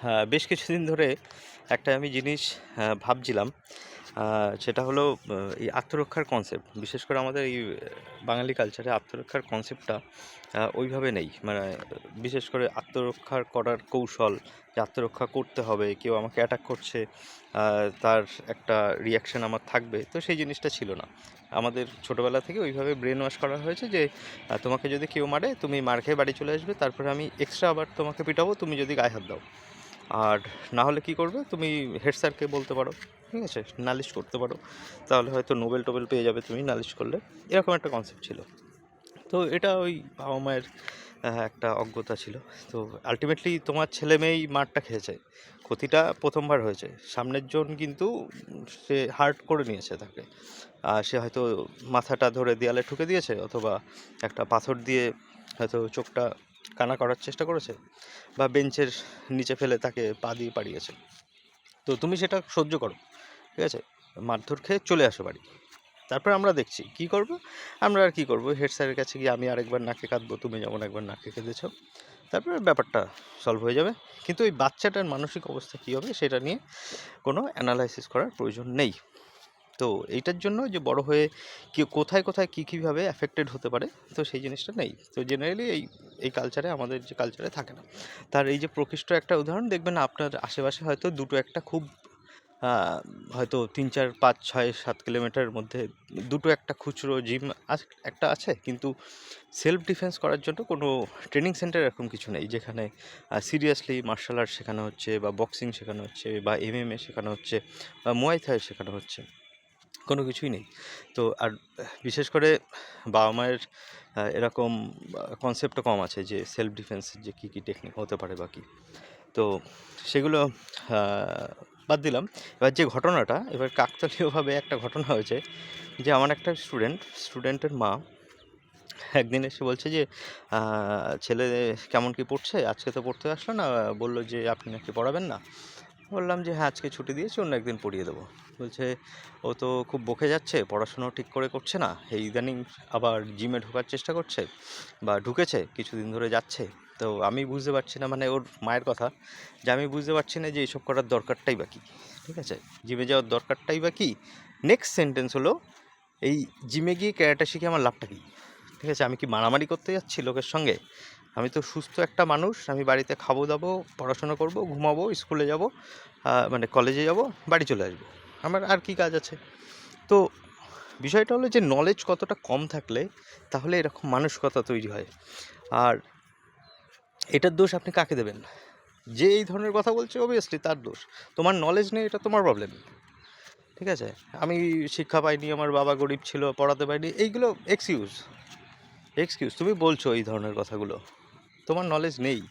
হ্যাঁ, বেশ কিছুদিন ধরে একটা আমি জিনিস ভাবছিলাম। সেটা হলো এই আত্মরক্ষার কনসেপ্ট। বিশেষ করে আমাদের এই বাঙালি কালচারে আত্মরক্ষার কনসেপ্টটা ওইভাবে নেই। মানে বিশেষ করে আত্মরক্ষার করার কৌশল, যে আত্মরক্ষা করতে হবে, কেউ আমাকে অ্যাটাক করছে, তার একটা রিঅ্যাকশন আমার থাকবে। তো সেই জিনিসটা ছিল না। আমাদের ছোটোবেলা থেকে ওইভাবে ব্রেন ওয়াশ করা হয়েছে যে তোমাকে যদি কেউ মারে, তুমি মার খেয়ে বাড়ি চলে আসবে, তারপরে আমি এক্সট্রা আবার তোমাকে পিটাবো তুমি যদি গায়ে হাত দাও। আর না হলে কি করবে, তুমি হেড স্যারকে বলতে পারো, ঠিক আছে, নালিশ করতে পারো, তাহলে হয়তো নোবেল টোবেল পেয়ে যাবে তুমি নালিশ করলে। এরকম একটা কনসেপ্ট ছিল। তো এটা ওই বাবা মায়ের একটা অজ্ঞতা ছিল। তো আলটিমেটলি তোমার ছেলে মেয়েই মারটা খেয়েছে, ক্ষতিটা প্রথমবার হয়েছে, সামনের জন কিন্তু সে হার্ট করে নিয়েছে তাকে। সে হয়তো মাথাটা ধরে দেয়ালে ঠুকে দিয়েছে, অথবা একটা পাথর দিয়ে হয়তো চোখটা কানা করার চেষ্টা করেছে, বা বেঞ্চের নিচে ফেলে তাকে পা দিয়ে পাড়িয়েছে। তো তুমি সেটা সহ্য করো, ঠিক আছে, মারধর খেয়ে চলে আসো বাড়ি। তারপর আমরা দেখছি কি করব। আমরা আর কি করব, হেড স্যারের কাছে গিয়ে আমি আরেকবার নাকে কাঁদবো, তুমি যেমন একবার নাকে কেঁদেছো, তারপরে ব্যাপারটা সলভ হয়ে যাবে। কিন্তু ওই বাচ্চাটার মানসিক অবস্থা কী হবে সেটা নিয়ে কোনো অ্যানালাইসিস করার প্রয়োজন নেই। তো এইটার জন্য যে বড় হয়ে কি কোথায় কোথায় কী কীভাবে অ্যাফেক্টেড হতে পারে, তো সেই জিনিসটা নেই। তো জেনারেলি এই এই কালচারে, আমাদের যে কালচারে থাকে না। তার এই যে প্রকৃষ্ট একটা উদাহরণ দেখবেন আপনার আশেপাশে, হয়তো দুটো একটা খুব হয়তো 3, 4, 5, 6, 7 কিলোমিটারের মধ্যে দুটো একটা খুচরো জিম একটা আছে, কিন্তু সেলফ ডিফেন্স করার জন্য কোনো ট্রেনিং সেন্টার এরকম কিছু নেই, যেখানে সিরিয়াসলি মার্শাল আর্ট শেখানো হচ্ছে, বা বক্সিং শেখানো হচ্ছে, বা MMA শেখানো হচ্ছে, বা মুয়াই থাই শেখানো হচ্ছে। কোনো কিছুই নেই। তো আর বিশেষ করে বাবা মায়ের এরকম কনসেপ্টও কম আছে যে সেলফ ডিফেন্সের যে কী কী টেকনিক হতে পারে বা কী। তো সেগুলো বাদ দিলাম। এবার যে ঘটনাটা, এবার কাকতালীয়ভাবে একটা ঘটনা হয়েছে যে আমার একটা স্টুডেন্টের মা একদিন এসে বলছে যে ছেলে কেমন কি পড়ছে, আজকে তো পড়তে আসলো না, বললো যে আপনি নাকি পড়াবেন না। বললাম যে হ্যাঁ, আজকে ছুটি দিয়েছি, অন্য একদিন পড়িয়ে দেবো। বলছে ও তো খুব বকে যাচ্ছে, পড়াশুনো ঠিক করে করছে না, এই ইদানিং আবার জিমে ঢোকার চেষ্টা করছে, বা ঢুকেছে কিছুদিন ধরে যাচ্ছে। তো আমি বুঝতে পারছি না, মানে ওর মায়ের কথা, যে আমি বুঝতে পারছি না যে এইসব করার দরকারটাই বা কী, ঠিক আছে, জিমে যাওয়ার দরকারটাই বা কী। নেক্সট সেন্টেন্স হলো, এই জিমে গিয়ে ক্যারাটে শিখে আমার লাভটা কী, ঠিক আছে, আমি কি মারামারি করতে যাচ্ছি লোকের সঙ্গে? আমি তো সুস্থ একটা মানুষ, আমি বাড়িতে খাবো দাবো, পড়াশোনা করব, ঘুমাবো, স্কুলে যাব, মানে কলেজে যাব, বাড়ি চলে আসবো, আমার আর কি কাজ আছে? তো বিষয়টা হলো যে নলেজ কতটা কম থাকলে তাহলে এরকম মানসিকতা তৈরি হয়। আর এটার দোষ আপনি কাকে দেবেন? যে এই ধরনের কথা বলছে অবভিয়াসলি তার দোষ। তোমার নলেজ নেই, এটা তোমার প্রবলেম, ঠিক আছে। আমি শিক্ষা পাইনি, আমার বাবা গরিব ছিল, পড়াতে পারিনি, এইগুলো এক্সকিউজ। তুমি বলছো এই ধরনের কথাগুলো, তোমার নলেজ নেই।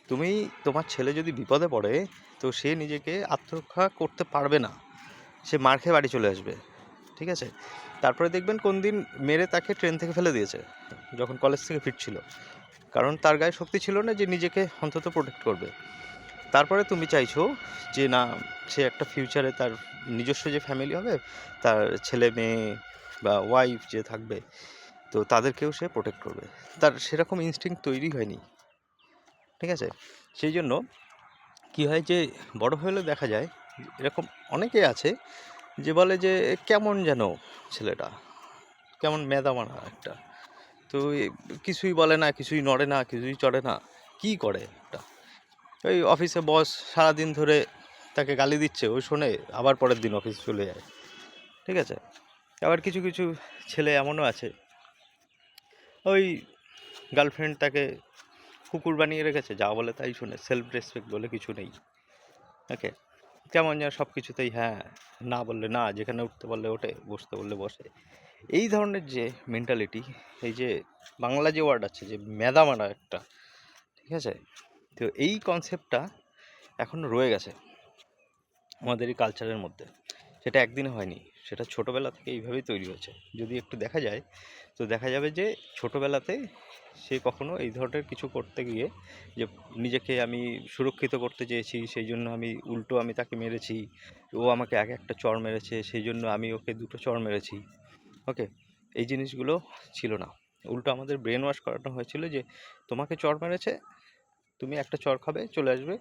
তুমি, তোমার ছেলে যদি বিপদে পড়ে, তো সে নিজেকে আত্মরক্ষা করতে পারবে না, সে মার খেয়ে বাড়ি চলে আসবে, ঠিক আছে। তারপরে দেখবেন কোন দিন মেরে তাকে ট্রেন থেকে ফেলে দিয়েছে যখন কলেজ থেকে ফিরছিল, কারণ তার গায়ে শক্তি ছিল না যে নিজেকে অন্তত প্রোটেক্ট করবে। তারপরে তুমি চাইছো যে না, সে একটা ফিউচারে তার নিজস্ব যে ফ্যামিলি হবে, তার ছেলে মেয়ে বা ওয়াইফ যে থাকবে, তো তাদেরকেও সে প্রোটেক্ট করবে। তার সেরকম ইনস্টিংক্ট তৈরি হয়নি, ঠিক আছে। সেই জন্য কী হয় যে বড় হলে দেখা যায় এরকম অনেকে আছে যে বলে যে কেমন যেন ছেলেটা, কেমন মেদামারা একটা, তো কিছুই বলে না, কিছুই নড়ে না, কিছুই চড়ে না। কি করে একটা, ওই অফিসে বস সারাদিন ধরে তাকে গালি দিচ্ছে, ও শোনে, আবার পরের দিন অফিস চলে যায়, ঠিক আছে। আবার কিছু কিছু ছেলে এমনও আছে, ওই গার্লফ্রেন্ড তাকে কুকুর বানিয়ে রেখেছে, যা বলে তাই শুনে, সেলফ রেসপেক্ট বলে কিছু নেই, ওকে। কেমন যেন সব কিছুতেই হ্যাঁ, না বললে না, যেখানে উঠতে বললে ওঠে, বসতে বললে বসে। এই ধরনের যে মেন্টালিটি, এই যে বাংলা যে ওয়ার্ড আছে যে মেদামারা একটা, ঠিক আছে, তো এই কনসেপ্টটা এখন রয়ে গেছে আমাদের এই কালচারের মধ্যে। সেটা একদিনে হয়নি, সেটা ছোটোবেলা থেকে এইভাবেই তৈরি হয়েছে। যদি একটু দেখা যায়, তো দেখা যাবে যে ছোটোবেলাতে সে কখনো এই ধরনের কিছু করতে গিয়ে, যে নিজেকে আমি সুরক্ষিত করতে চেয়েছি, সেই জন্য আমি উল্টো আমি তাকে মেরেছি, ও আমাকে এক একটা চড় মেরেছে, সেই জন্য আমি ওকে দুটো চড় মেরেছি, ওকে। এই জিনিসগুলো ছিল না। উল্টো আমাদের ব্রেন ওয়াশ করানো হয়েছিল যে তোমাকে চড় মেরেছে, তুমি একটা চর খাবে, চলে আসবে,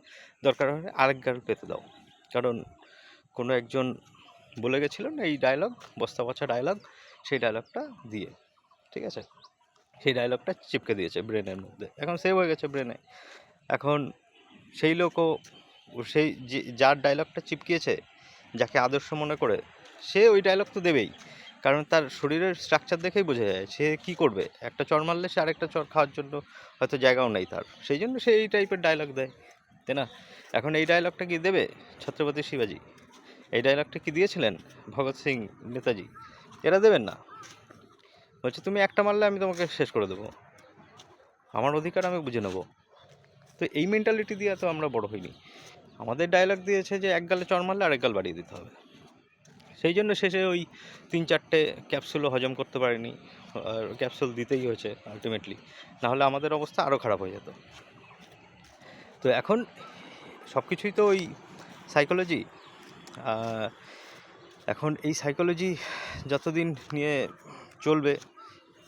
দরকার হলে আরেক গাল পেতে দাও। কারণ কোনো একজন বলে গেছিল না এই ডায়লগ, বস্তা পচা ডায়লগ, সেই ডায়লগটা দিয়ে, ঠিক আছে, সেই ডায়লগটা চিপকে দিয়েছে ব্রেনের মধ্যে, এখন সেভ হয়ে গেছে ব্রেনে। এখন সেই লোকও, সেই যার ডায়লগটা চিপকিয়েছে, যাকে আদর্শ মনে করে, সে ওই ডায়লগ তো দেবেই। কারণ তার শরীরের স্ট্রাকচার দেখেই বোঝা যায় সে কি করবে। একটা চর মারলে সে আরেকটা চর খাওয়ার জন্য হয়তো জায়গাও নেই তার, সেই জন্য সে এই টাইপের ডায়লগ দেয়, তাই না? এখন এই ডায়লগটা কি দেবে ছত্রপতি শিবাজি? এই ডায়লগটা কি দিয়েছিলেন ভগৎ সিং, নেতাজি? এরা দেবেন না। বলছে তুমি একটা মারলে আমি তোমাকে শেষ করে দেবো, আমার অধিকার আমি বুঝে নেবো। তো এই মেন্টালিটি দিয়ে তো আমরা বড় হইনি। আমাদের ডায়লগ দিয়েছে যে এক গালে চড় মারলে আরেক গাল বাড়িয়ে দিতে হবে। সেই জন্য শেষে ওই 3-4টে ক্যাপসুলও হজম করতে পারিনি, আর ক্যাপসুল দিতেই হয়েছে আলটিমেটলি, নাহলে আমাদের অবস্থা আরও খারাপ হয়ে যেত। তো এখন সব কিছুই তো ওই সাইকোলজি। এখন এই সাইকোলজি যতদিন নিয়ে চলবে,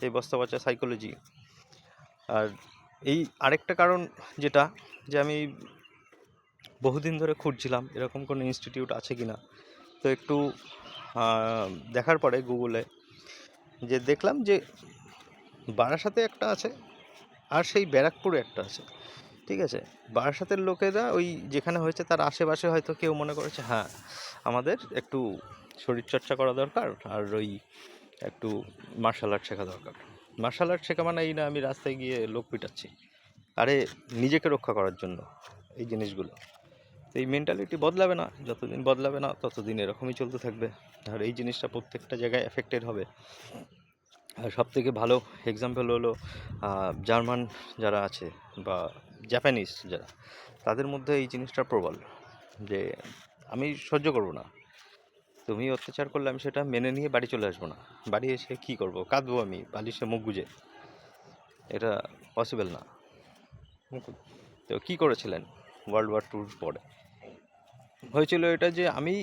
এই বস্তা পচা সাইকোলজি। আর এই আরেকটা কারণ যেটা, যে আমি বহুদিন ধরে খুঁজছিলাম এরকম কোনো ইনস্টিটিউট আছে কি না। তো একটু দেখার পরে গুগলে যে দেখলাম যে বারাসাতে একটা আছে, আর সেই ব্যারাকপুরে একটা আছে, ঠিক আছে। বারাসাতের লোকেরা ওই যেখানে হয়েছে তার আশেপাশে হয়তো কেউ মনে করেছে হ্যাঁ আমাদের একটু শরীরচর্চা করা দরকার, আর ওই একটু মার্শাল আর্ট শেখা দরকার। মার্শাল আর্ট শেখা মানে এই না আমি রাস্তায় গিয়ে লোক পিটাচ্ছি, আরে নিজেকে রক্ষা করার জন্য এই জিনিসগুলো। তো এই মেন্টালিটি বদলাবে না, যতদিন বদলাবে না ততদিন এরকমই চলতে থাকবে, আর এই জিনিসটা প্রত্যেকটা জায়গায় এফেক্টেড হবে। আর সবথেকে ভালো এক্সাম্পল হলো জার্মান যারা আছে বা জাপানিজ যারা, তাদের মধ্যে এই জিনিসটা প্রবল, যে আমি সহ্য করব না, তুমি অত্যাচার করলে আমি সেটা মেনে নিয়ে বাড়ি চলে আসবো না, বাড়ি এসে কী করবো, কাঁদবো আমি বালিশে মুখ গুজে, এটা পসিবল না। তো কী করেছিলেন World War II পরে? হয়েছিল এটা যে আমি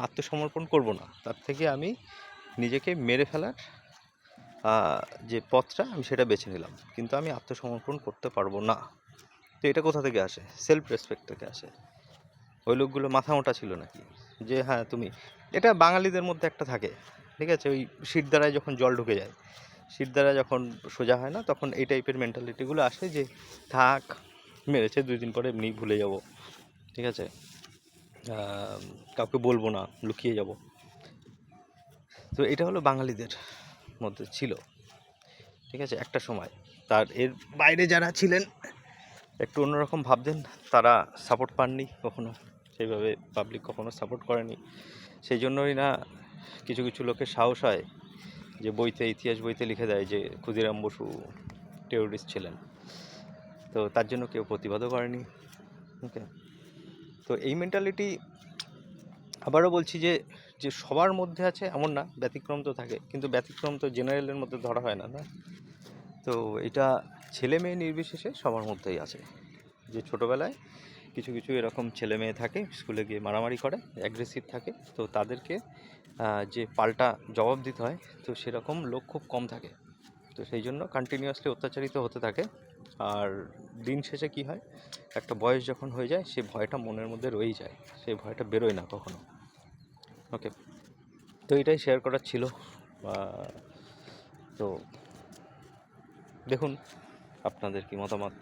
আত্মসমর্পণ করব না, তার থেকে আমি নিজেকে মেরে ফেলার যে পথটা আমি সেটা বেছে নিলাম, কিন্তু আমি আত্মসমর্পণ করতে পারবো না। তো এটা কোথা থেকে আসে? সেলফ রেসপেক্ট থেকে আসে। ওই লোকগুলো মাথা মোটা ছিল নাকি যে হ্যাঁ তুমি, এটা বাঙালিদের মধ্যে একটা থাকে, ঠিক আছে, ওই শিরদাঁড়ায় যখন জল ঢুকে যায়, শিরদাঁড়া যখন সোজা হয় না, তখন এই টাইপের মেন্টালিটিগুলো আসে যে থাক মেরেছে 2 দিন পরে এমনি ভুলে যাব, ঠিক আছে, কাউকে বলবো না, লুকিয়ে যাব। তো এটা হলো বাঙালিদের মধ্যে ছিল, ঠিক আছে, একটা সময়। তার এর বাইরে যারা ছিলেন একটু অন্যরকম ভাবতেন, তারা সাপোর্ট পাননি কখনো, সেইভাবে পাবলিক কখনো সাপোর্ট করেনি। সেই জন্যই না কিছু কিছু লোকের সাহস হয় যে বইতে, ইতিহাস বইতে লিখে দেয় যে ক্ষুদিরাম বসু টেরোরিস্ট ছিলেন, তো তার জন্য কেউ প্রতিবাদও করেনি। ওকে, তো এই মেন্টালিটি আবারও বলছি যে যে সবার মধ্যে আছে এমন না, ব্যতিক্রম তো থাকে, কিন্তু ব্যতিক্রম তো জেনারেলের মধ্যে ধরা হয় না, না। তো এটা ছেলে মেয়ে নির্বিশেষে সবার মধ্যেই আছে, যে ছোটোবেলায় কিছু কিছু এরকম ছেলে মেয়ে থাকে স্কুলে গিয়ে মারামারি করে, অ্যাগ্রেসিভ থাকে, তো তাদেরকে যে পাল্টা জবাব দিতে হয়, তো সেরকম লোক খুব কম থাকে। তো সেই জন্য কন্টিনিউয়াসলি অত্যাচারিত হতে থাকে। আর দিন শেষে কি হয়, একটা বয়স যখন হয়ে যায় সেই ভয়টা মনের মধ্যে রয়েই যায়, সেই ভয়টা বেরোয় না কখনো। ওকে, তো এটাই শেয়ার করার ছিল। তো দেখুন আপনাদের কি মতামত।